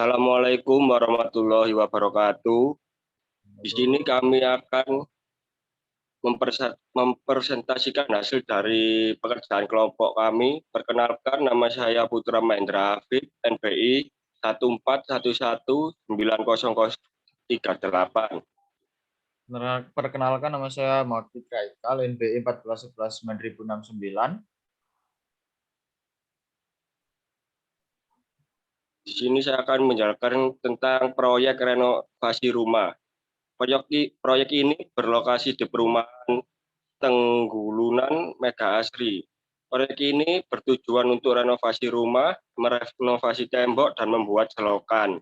Assalamualaikum warahmatullahi wabarakatuh. Di sini kami akan mempresentasikan hasil dari pekerjaan kelompok kami. Perkenalkan, nama saya Putra Mahendra Hafid, NPI 14119038. Perkenalkan, nama saya Muhammad Fikri Aikal, NPI 14119069. Di sini saya akan menjelaskan tentang proyek renovasi rumah. Proyek ini berlokasi di perumahan Tenggulunan Mega Asri. Proyek ini bertujuan untuk renovasi rumah, merenovasi tembok, dan membuat selokan.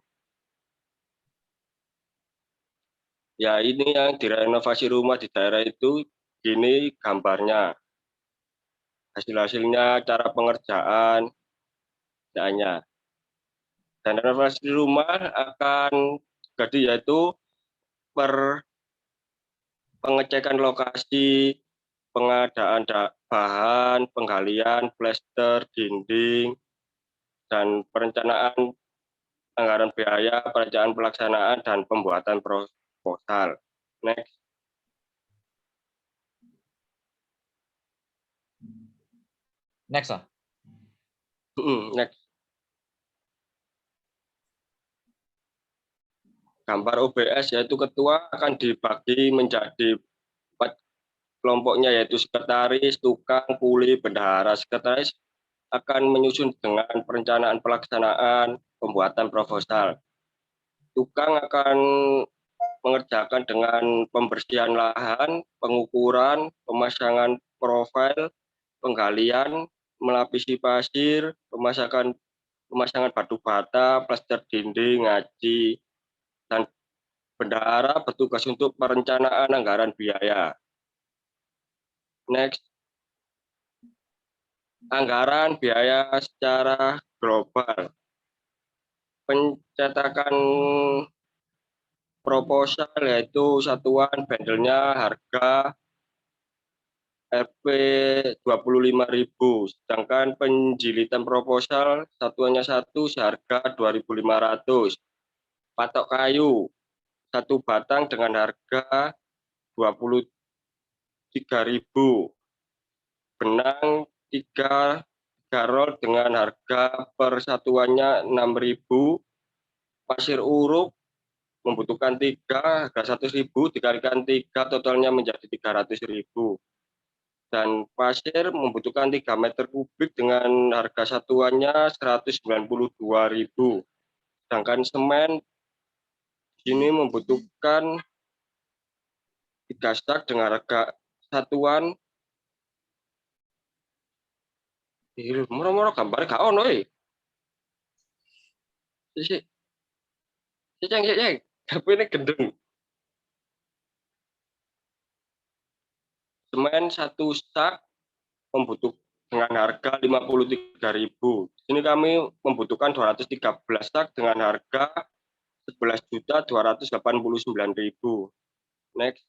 Ya, ini yang direnovasi rumah di daerah itu, ini gambarnya. Hasil-hasilnya, cara pengerjaan, dan renovasi rumah akan jadi yaitu pengecekan lokasi, pengadaan bahan, penggalian, plester, dinding, dan perencanaan anggaran biaya, perencanaan pelaksanaan, dan pembuatan proposal. Next. Next. Next. Gambar OBS yaitu ketua akan dibagi menjadi 4 kelompoknya, yaitu sekretaris, tukang, kuli, bendahara. Sekretaris akan menyusun dengan perencanaan pelaksanaan, pembuatan proposal. Tukang akan mengerjakan dengan pembersihan lahan, pengukuran, pemasangan profil, penggalian, melapisi pasir, pemasangan batu bata, plester dinding, ngaji, dan bendahara bertugas untuk perencanaan anggaran biaya. Next. Anggaran biaya secara global. Pencetakan proposal yaitu satuan bandelnya harga Rp 25.000, sedangkan penjilitan proposal satuannya satu seharga 2.500. Patok kayu satu batang dengan harga 23.000. Benang 3 roll dengan harga persatuannya 6.000. Pasir uruk membutuhkan 3, harga 100.000 dikalikan 3 totalnya menjadi 300.000. Dan pasir membutuhkan 3 meter kubik dengan harga satuannya 192.000. Sedangkan semen ini membutuhkan 3 stak dengan harga satuan moro-moro gambar gak ono sik tapi ini gendeng. Semen 1 stak membutuhkan dengan harga 53.000. Ini kami membutuhkan 213 stak dengan harga 11.289.000. Next.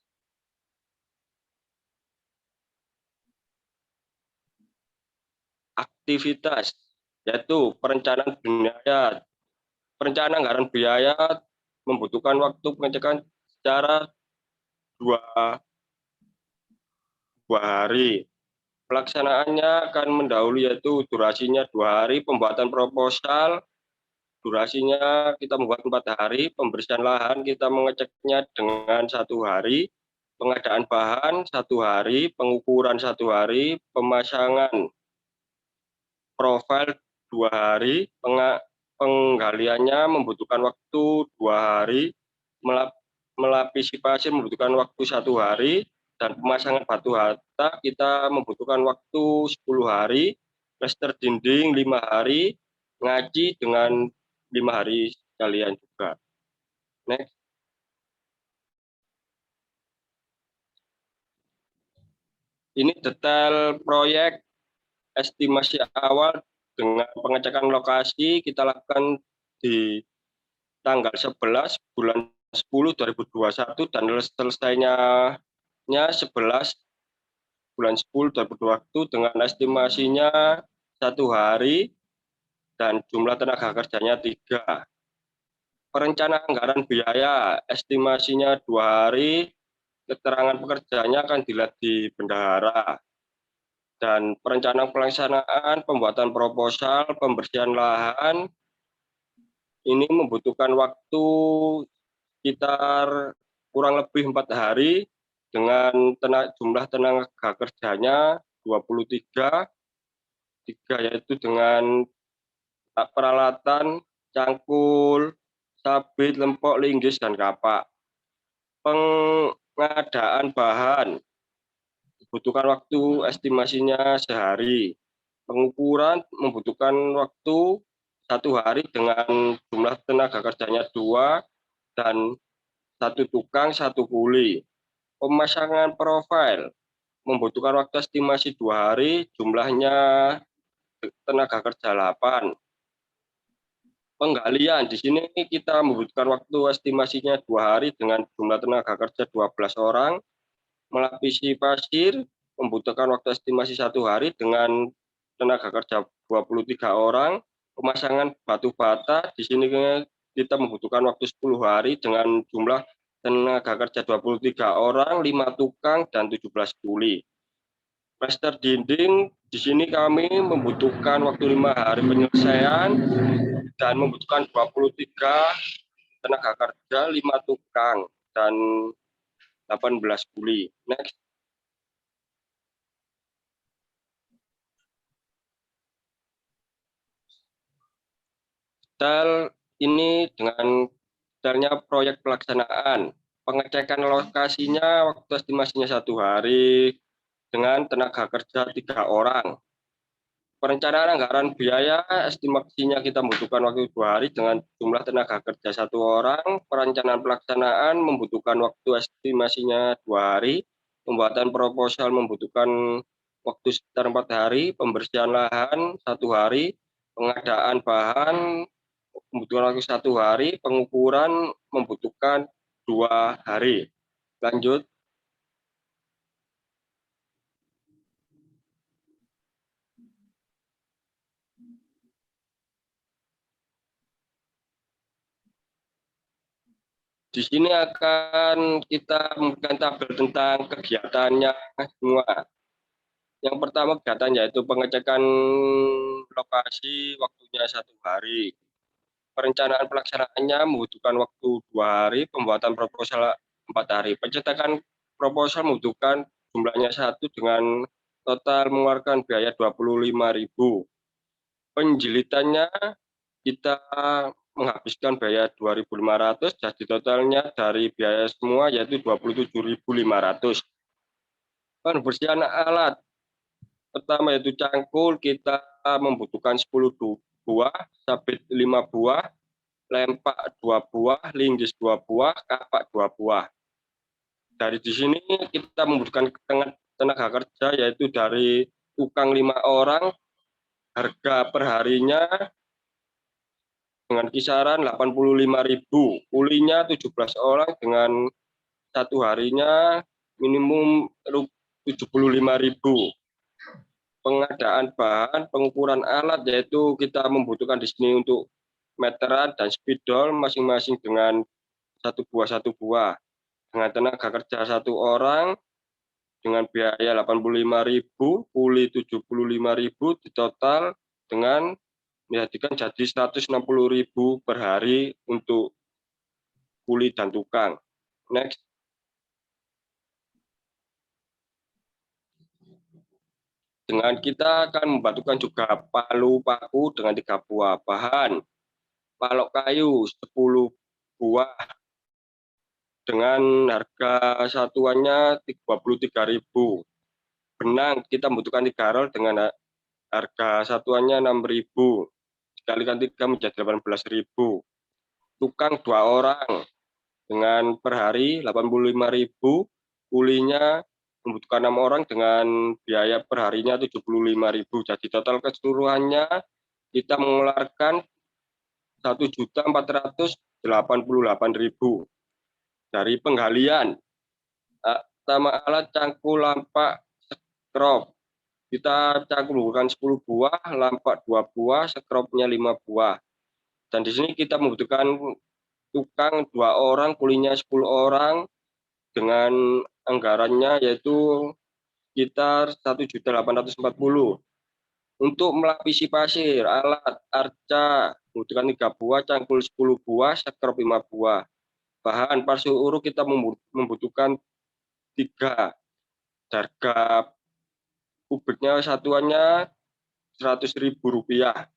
Aktivitas yaitu perencanaan biaya. Perencanaan anggaran biaya membutuhkan waktu pengecekan secara 2 hari. Pelaksanaannya akan mendahului yaitu durasinya 2 hari, pembuatan proposal durasinya kita membuat 4 hari, pembersihan lahan kita mengeceknya dengan 1 hari, pengadaan bahan 1 hari, pengukuran 1 hari, pemasangan profil 2 hari, penggaliannya membutuhkan waktu 2 hari, melapisi pasir membutuhkan waktu 1 hari, dan pemasangan batu bata kita membutuhkan waktu 10 hari, plester dinding 5 hari, ngaji dengan 5 hari sekalian juga. Next. Ini detail proyek estimasi awal dengan pengecekan lokasi kita lakukan di tanggal 11 bulan 10 2021 dan selesainya 11 bulan 10 2021 dengan estimasinya 1 hari dan jumlah tenaga kerjanya 3. Perencanaan anggaran biaya, estimasinya 2 hari, keterangan pekerjaannya akan dilihat di bendahara. Dan perencanaan pelaksanaan, pembuatan proposal, pembersihan lahan, ini membutuhkan waktu sekitar kurang lebih 4 hari dengan jumlah tenaga kerjanya 23, yaitu dengan peralatan, cangkul, sabit, lempok, linggis, dan kapak. Pengadaan bahan membutuhkan waktu estimasinya sehari. Pengukuran membutuhkan waktu 1 hari dengan jumlah tenaga kerjanya 2 dan 1 tukang, 1 kuli. Pemasangan profil membutuhkan waktu estimasi 2 hari, jumlahnya tenaga kerja 8. Penggalian di sini kita membutuhkan waktu estimasinya 2 hari dengan jumlah tenaga kerja 12 orang. Melapisi pasir membutuhkan waktu estimasi 1 hari dengan tenaga kerja 23 orang. Pemasangan batu bata di sini kita membutuhkan waktu 10 hari dengan jumlah tenaga kerja 23 orang, 5 tukang, dan 17 kuli. Plester dinding di sini kami membutuhkan waktu 5 hari penyelesaian dan membutuhkan 23 tenaga kerja, 5 tukang, dan 18 kuli. Next. Detail ini dengan detailnya proyek pelaksanaan. Pengecekan lokasinya waktu estimasinya 1 hari dengan tenaga kerja 3 orang. Perencanaan anggaran biaya estimasinya kita membutuhkan waktu 2 hari dengan jumlah tenaga kerja 1 orang. Perencanaan pelaksanaan membutuhkan waktu estimasinya 2 hari. Pembuatan proposal membutuhkan waktu sekitar 4 hari. Pembersihan lahan 1 hari. Pengadaan bahan membutuhkan waktu 1 hari. Pengukuran membutuhkan 2 hari. Lanjut. Di sini akan kita memberikan tabel tentang kegiatannya semua. Yang pertama kegiatan yaitu pengecekan lokasi, waktunya 1 hari. Perencanaan pelaksanaannya membutuhkan waktu 2 hari, pembuatan proposal 4 hari. Pencetakan proposal membutuhkan jumlahnya 1 dengan total mengeluarkan biaya 25.000. Penjilitannya kita menghabiskan biaya 2.500, jadi totalnya dari biaya semua yaitu 27.500. Pembersihan alat pertama yaitu cangkul, kita membutuhkan 10 buah, sabit 5 buah, lempak 2 buah, linggis 2 buah, kapak 2 buah. Dari di sini kita membutuhkan tenaga kerja yaitu dari tukang 5 orang, harga perharinya dengan kisaran 85.000, kulinya 17 orang dengan 1 harinya minimum 75.000. Pengadaan bahan, pengukuran alat yaitu kita membutuhkan di sini untuk meteran dan spidol masing-masing dengan 1 buah dengan tenaga kerja 1 orang dengan biaya 85.000, kuli 75.000, di total dengan menjadikan jadi 160.000 per hari untuk kuli dan tukang. Next. Dengan kita akan membutuhkan juga palu paku dengan 3 buah bahan. Balok kayu 10 buah dengan harga satuannya 23.000. Benang kita membutuhkan 3 roll dengan harga satuannya 6.000. Dikalikan 3 menjadi 18.000. Tukang 2 orang dengan per hari 85.000. Kulinya membutuhkan 6 orang dengan biaya per harinya 75.000. Jadi total keseluruhannya kita mengeluarkan 1.488.000. Dari penggalian, pertama alat cangkul lampak sekrop. Kita cangkul menggunakan 10 buah, lampak 2 buah, sekropnya 5 buah. Dan di sini kita membutuhkan tukang 2 orang, kulinya 10 orang, dengan anggarannya yaitu sekitar 1.840.000. Untuk melapisi pasir, alat, arca, membutuhkan 3 buah, cangkul 10 buah, sekrop 5 buah. Bahan palsu uruk kita membutuhkan 3. Harga kubiknya satuannya Rp100.000.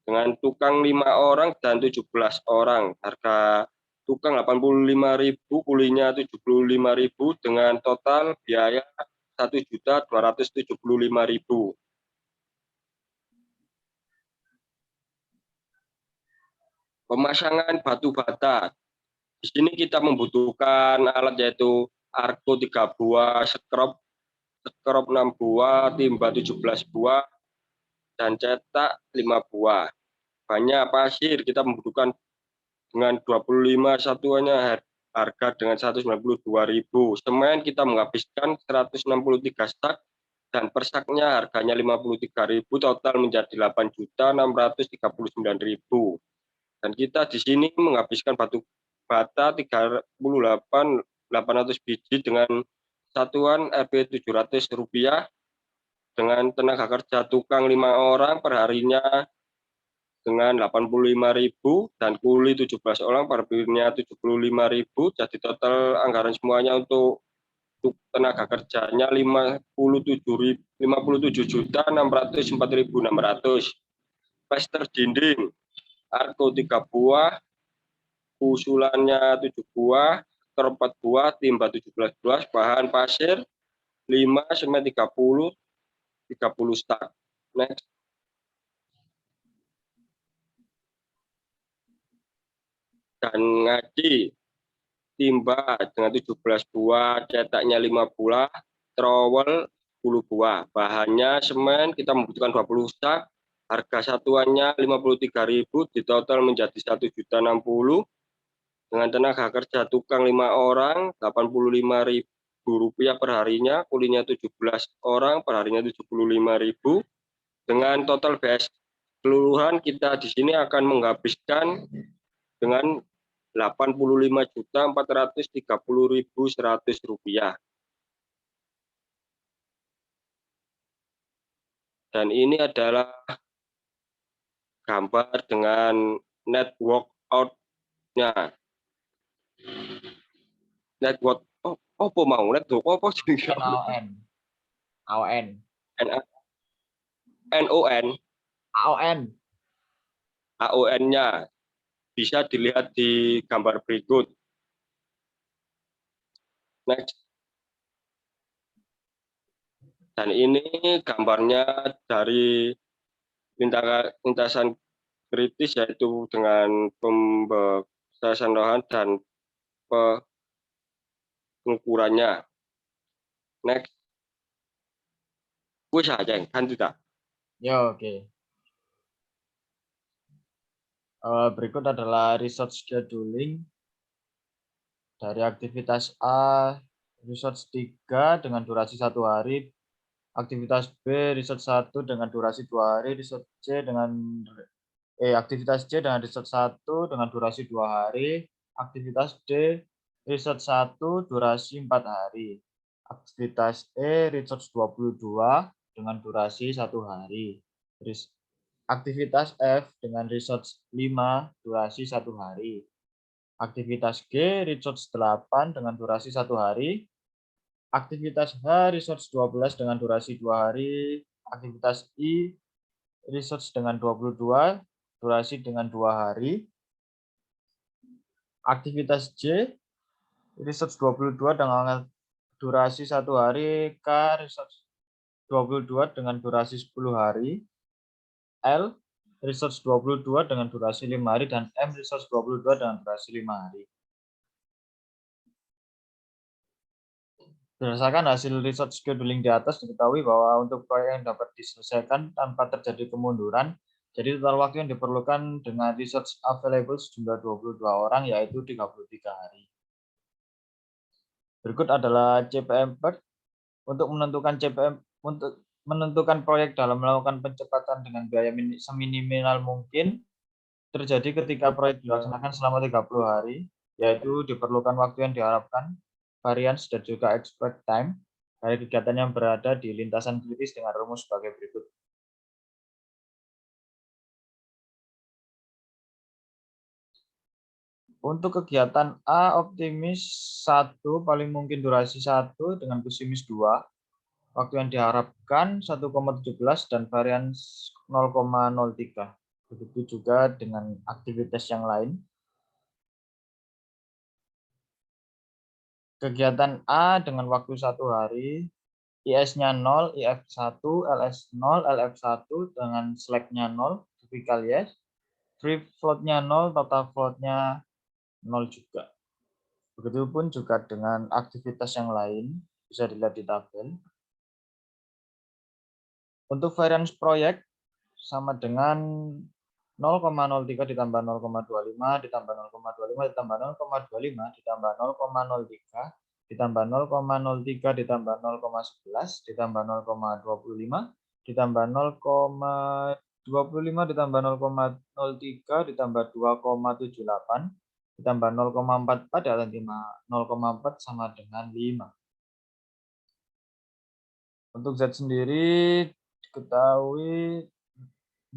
Dengan tukang 5 orang dan 17 orang. Harga tukang 85.000, kulinya 75.000 dengan total biaya 1.275.000. Pemasangan batu bata. Di sini kita membutuhkan alat yaitu arko 3 buah, sekrop 6 buah, timba 17 buah, dan cetak 5 buah. Banyak pasir kita membutuhkan dengan 25 satuannya harga dengan 192.000. Semen kita menghabiskan 163 sak dan per saknya harganya 53.000, total menjadi 8.639.000. Dan kita di sini menghabiskan batu bata 38.800 biji dengan satuan Rp 700 dengan tenaga kerja tukang 5 orang perharinya dengan 85.000 dan kuli 17 orang perharinya 75.000. Jadi total anggaran semuanya untuk tenaga kerjanya 57.604.600. Plester dinding, arko 3 buah, usulannya 7 buah, 4 buah, timba 17 buah, bahan pasir 5, semen 30 stak. Next. Dan ngaji, timba dengan 17 buah, cetaknya 5 buah, trowel 10 buah. Bahannya semen kita membutuhkan 20 sak, harga satuannya 53.000, di total menjadi 1.060.000. Dengan tenaga kerja tukang 5 orang, Rp85.000 perharinya, kulinya 17 orang, perharinya 75.000. Dengan total biaya keseluruhan kita di sini akan menghabiskan dengan Rp85.430.100. Dan ini adalah gambar dengan network out-nya. Network apa mau network apa sih? NON. AON. NON. AON. AON-nya bisa dilihat di gambar berikut. Next. Dan ini gambarnya dari lintasan kritis yaitu dengan pembebasan lahan dan pengukurannya. Next. Wis aja kan tidak. Ya, oke. Berikut adalah research scheduling dari aktivitas A, research 3 dengan durasi 1 hari, aktivitas B, research 1 dengan durasi 2 hari, research C dengan aktivitas C dengan research 1 dengan durasi 2 hari, aktivitas D, research 1 durasi 4 hari, aktivitas E, research 22 dengan durasi 1 hari, aktivitas F dengan research 5 durasi 1 hari, aktivitas G, research 8 dengan durasi 1 hari, aktivitas H, research 12 dengan durasi 2 hari, aktivitas I, research dengan 22, durasi dengan 2 hari, aktivitas J, research 22 dengan durasi 1 hari, K, research 22 dengan durasi 10 hari, L, research 22 dengan durasi 5 hari, dan M, research 22 dengan durasi 5 hari. Berdasarkan hasil research scheduling di atas, diketahui bahwa untuk proyek yang dapat diselesaikan tanpa terjadi kemunduran, jadi total waktu yang diperlukan dengan research available sejumlah 22 orang, yaitu 33 hari. Berikut adalah CPM PERT. Untuk menentukan CPM, untuk menentukan proyek dalam melakukan pencepatan dengan biaya seminimal mungkin, terjadi ketika proyek dilaksanakan selama 30 hari, yaitu diperlukan waktu yang diharapkan, variance dan juga expect time dari kegiatan yang berada di lintasan kritis dengan rumus sebagai berikut. Untuk kegiatan A, optimis 1, paling mungkin durasi 1, dengan pesimis 2, waktu yang diharapkan 1,17 dan varians 0,03. Begitu juga dengan aktivitas yang lain. Kegiatan A dengan waktu 1 hari, IS-nya 0, IF1, LS 0, LF1 dengan slack-nya 0, typical yes. Free float-nya 0, total float-nya 0 juga. Begitupun juga dengan aktivitas yang lain, bisa dilihat di tabel. Untuk variance proyek sama dengan 0,03 ditambah 0,25 ditambah 0,25 ditambah 0,25 ditambah 0,03 ditambah 0,03 ditambah 0,11 ditambah 0,25 ditambah 0,25 ditambah 0,03 ditambah 2,78 ditambah 0,44 dan 0,4 sama dengan 5. Untuk Z sendiri diketahui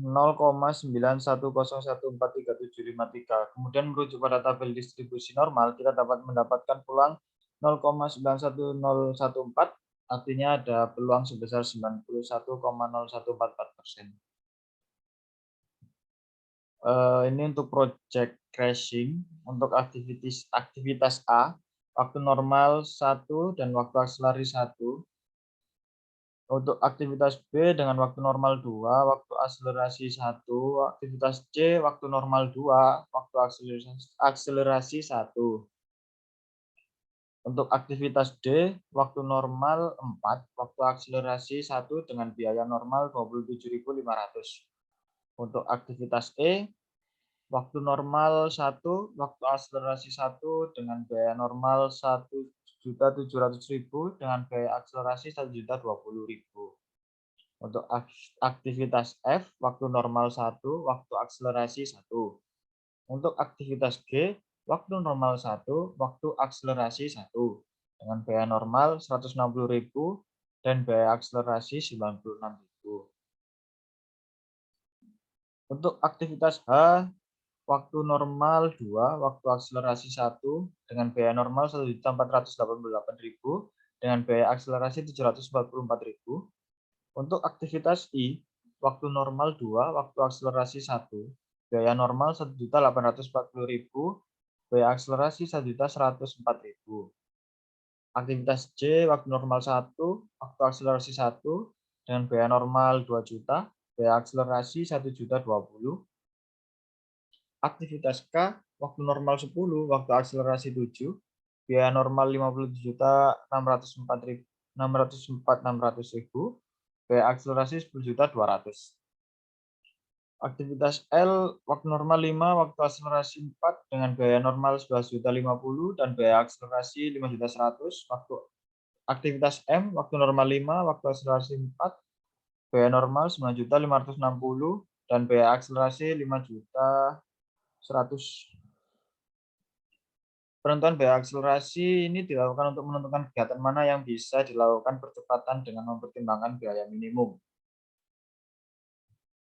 0,91014373. Kemudian merujuk pada tabel distribusi normal, kita dapat mendapatkan peluang 0,91014, artinya ada peluang sebesar 91,0144%. Ini untuk project crashing, untuk aktivitas A, waktu normal 1 dan waktu akselerasi 1. Untuk aktivitas B dengan waktu normal 2, waktu akselerasi 1, aktivitas C waktu normal 2, waktu akselerasi 1. Untuk aktivitas D, waktu normal 4, waktu akselerasi 1 dengan biaya normal 27.500. Untuk aktivitas E, waktu normal 1, waktu akselerasi 1 dengan biaya normal 1.700.000 dengan biaya akselerasi 1.020.000. Untuk aktivitas F, waktu normal 1, waktu akselerasi 1. Untuk aktivitas G, waktu normal 1, waktu akselerasi 1. Dengan biaya normal 160.000 dan biaya akselerasi 96.000. Untuk aktivitas H, waktu normal 2, waktu akselerasi 1, dengan biaya normal 1.488.000, dengan biaya akselerasi 744.000. Untuk aktivitas I, waktu normal 2, waktu akselerasi 1, biaya normal 1.840.000, biaya akselerasi 1.104.000. Aktivitas J, waktu normal 1, waktu akselerasi 1, dengan biaya normal 2 juta, biaya akselerasi 1.020.000. Aktivitas K, waktu normal 10, waktu akselerasi 7, biaya normal 50.604.600.000, biaya akselerasi 10.200.000. Aktivitas L, waktu normal 5, waktu akselerasi 4, dengan biaya normal 11.050 dan biaya akselerasi 5.100.000. Waktu aktivitas M, waktu normal 5, waktu akselerasi 4, biaya normal 9.560 dan biaya akselerasi 5.100.000. Penentuan biaya akselerasi ini dilakukan untuk menentukan kegiatan mana yang bisa dilakukan percepatan dengan mempertimbangkan biaya minimum.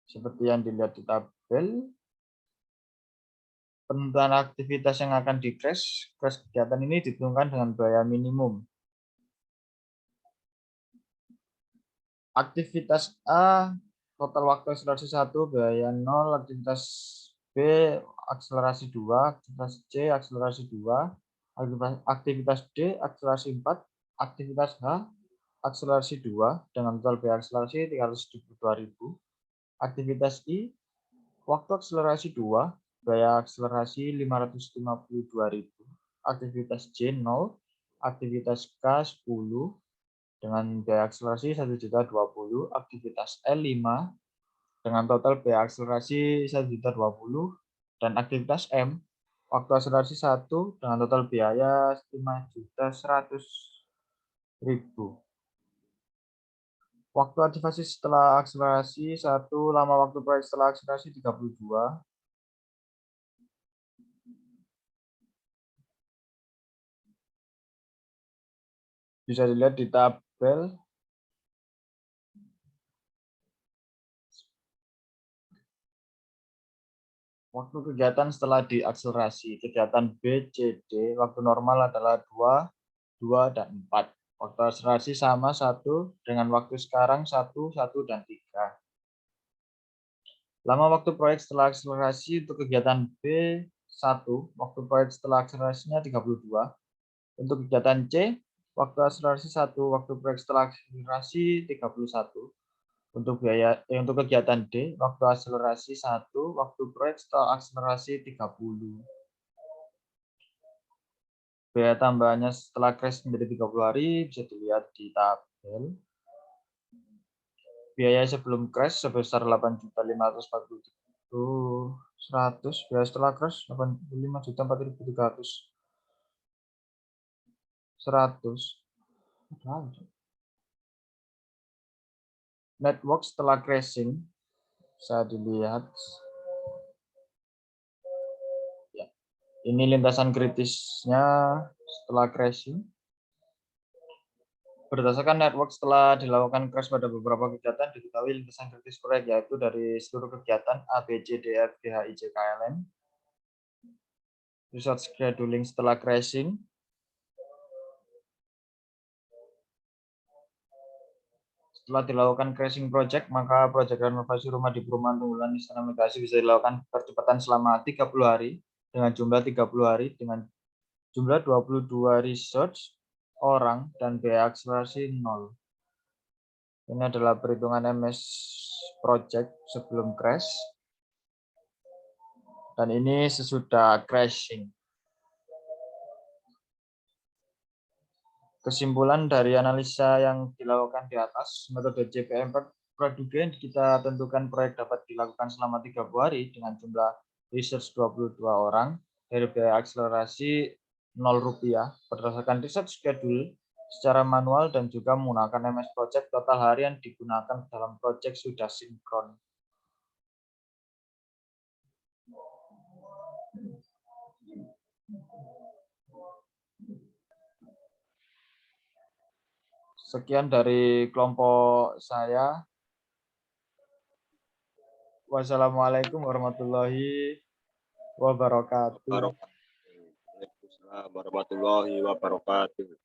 Seperti yang dilihat di tabel, penentuan aktivitas yang akan di-crash kegiatan ini ditentukan dengan biaya minimum. Aktivitas A, total waktu akselerasi 1, biaya 0, aktivitas B, akselerasi 2, aktivitas C, akselerasi 2, aktivitas D, akselerasi 4, aktivitas H, akselerasi 2, dengan total biaya akselerasi 372.000. Aktivitas I, waktu akselerasi 2, biaya akselerasi 552.000. Aktivitas J 0, aktivitas K 10, dengan biaya akselerasi 1.020.000, aktivitas L 5, dengan total biaya akselerasi 1.020.000, dan aktivitas M, waktu akselerasi 1, dengan total biaya 5.100.000. Waktu aktivasi setelah akselerasi 1, lama waktu proyek setelah akselerasi 32, Bisa dilihat di tabel. Waktu kegiatan setelah diakselerasi, kegiatan B, C, D, waktu normal adalah 2, 2, dan 4. Waktu akselerasi sama 1 dengan waktu sekarang 1, 1, dan 3. Lama waktu proyek setelah akselerasi untuk kegiatan B1, waktu proyek setelah akselerasinya 32. Untuk kegiatan C, waktu akselerasi 1, waktu proyek setelah akselerasi 31. Untuk kegiatan D, waktu akselerasi 1, waktu proyek setelah akselerasi 30. Biaya tambahannya setelah crash menjadi 30 hari bisa dilihat di tabel. Biaya sebelum crash sebesar 8.541.100, biaya setelah crash 85.4.300. 100. Network setelah crashing bisa dilihat. Ya. Ini lintasan kritisnya setelah crashing. Berdasarkan network setelah dilakukan crash pada beberapa kegiatan, diketahui lintasan kritis proyek yaitu dari seluruh kegiatan A, B, C, D, F, G, H, I, J, K, L, M. Resource scheduling setelah crashing. Setelah dilakukan crashing project, maka proyek renovasi rumah di perumahan Tunggulan Istana Migrasi bisa dilakukan percepatan selama 30 hari dengan jumlah 30 hari dengan jumlah 22 research orang dan biaya akselerasi 0. Ini adalah perhitungan MS project sebelum crash. Dan ini sesudah crashing. Kesimpulan dari analisa yang dilakukan di atas, metode JPM Praduga kita tentukan proyek dapat dilakukan selama 30 hari dengan jumlah research 22 orang, dari biaya akselerasi Rp0 berdasarkan research schedule secara manual dan juga menggunakan MS Project. Total hari yang digunakan dalam project sudah sinkron. Sekian dari kelompok saya. Wassalamualaikum warahmatullahi wabarakatuh. Waalaikumsalam warahmatullahi wabarakatuh.